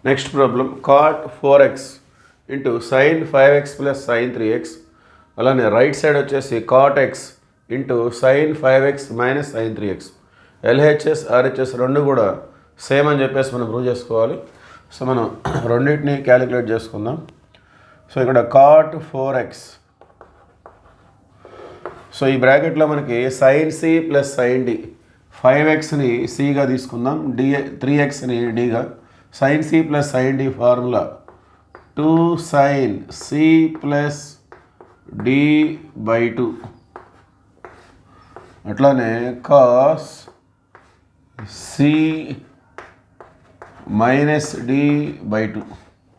Next problem cot 4x into sin 5x plus sin 3x. అలానే right side వచ్చేసి cot x into sin 5x minus sin 3x. LHS RHS రెండు కూడా same అని చెప్పేసి మనం prove చేసుకోవాలి. సో మనం రెండింటిని క్యాలిక్యులేట్ చేసుకుందాం. సో ఇక్కడ cot 4x, సో ఈ బ్రాకెట్లో మనకి sin c plus sin d, 5xని cగా తీసుకుందాం, d 3xని dగా. sin c plus sin d formula 2 sin c plus d by 2, అట్లానే cos c minus d by 2.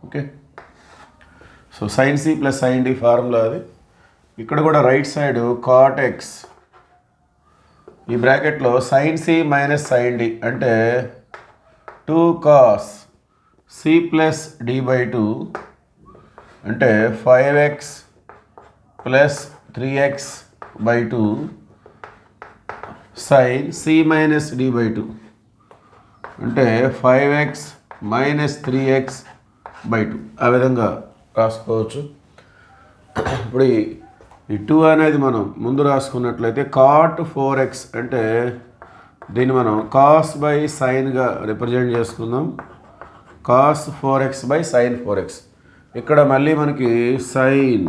Okay, so sin c plus sin d formula అది. ఇక్కడ కూడా right side cot x, ఈ బ్రాకెట్లో sin c minus sin d అంటే 2 cos c plus d by 2 అంటే 5x plus 3x by 2 sin c minus d by 2 అంటే 5x minus 3x by 2. ఆ విధంగా రాసుకోవచ్చు. ఇప్పుడు ఈ 2 అనేది మనం ముందు రాసుకున్నట్లయితే cot 4x అంటే దీన్ని మనం cos బై సైన్గా రిప్రజెంట్ చేసుకుందాం. cos 4x by sin 4x. ఇక్కడ మళ్ళీ మనకి sin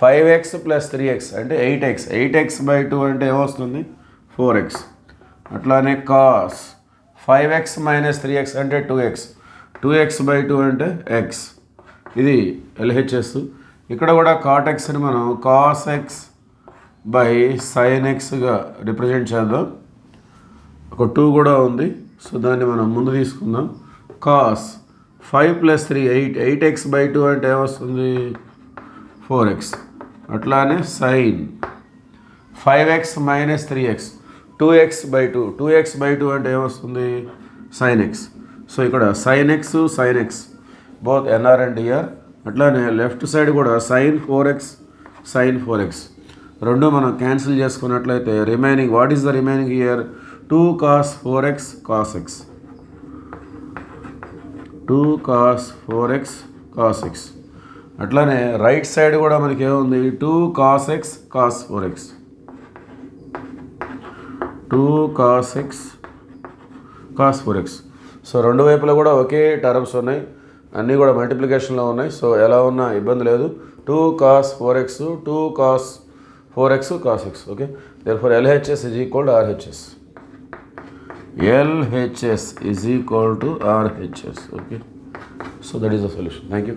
5x ప్లస్ 3x అంటే 8x, 8x బై 2 అంటే ఏమొస్తుంది 4x. అట్లానే cos 5x మైనస్ 3x అంటే 2x, 2x బై 2 అంటే x. ఇది ఎల్హెచ్ఎస్. ఇక్కడ కూడా cot xని మనం cos x బై sin xగా రిప్రజెంట్ చేద్దాం. ఒక 2 కూడా ఉంది, సో దాన్ని మనం ముందు తీసుకుందాం. cos 5 ప్లస్ 3 8, 8x బై 2 అంటే ఏమొస్తుంది 4x. అట్లానే sin 5x minus 3x 2x by 2, 2x by 2 అంటే ఏమొస్తుంది sin x. సో ఇక్కడ sin x sin x both NR and DR. అట్లానే లెఫ్ట్ సైడ్ కూడా sin 4x sin 4x రెండు మనం క్యాన్సిల్ చేసుకున్నట్లయితే remaining, what is the remaining here 2 cos 4x cos x, 2 cos 4x cos x. అట్లానే right side కూడా మనకి ఏముంది 2 cos x cos 4x, 2 cos x cos 4x. So రెండు వైపులా కూడా ఒకే టర్మ్స్ ఉన్నాయి, అన్నీ కూడా మల్టిప్లికేషన్లో ఉన్నాయి. సో ఎలా ఉన్నా ఇబ్బంది లేదు. 2 cos 4x 2 cos 4x cos x. Okay, therefore LHS is equal to RHS. LHS is equal to RHS. Okay, so that is the solution. Thank you.